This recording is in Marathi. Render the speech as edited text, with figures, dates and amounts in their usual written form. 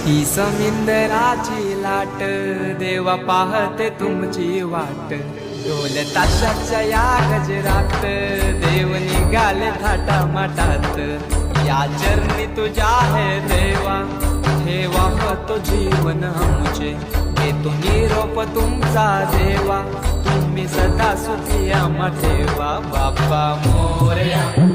ही समिंदराची लाट देवा पाहते तुमची वाट ढोल ताशाच्या या गजरात देव निघाले थाटामाटात या चरणी तुझ्या है देवा ठेवा तो जीवन आमचे घेतो निरोप तुमचा देवा तुम्ही सदा सुखी आम्हा ठेवा बाप्पा मोरया।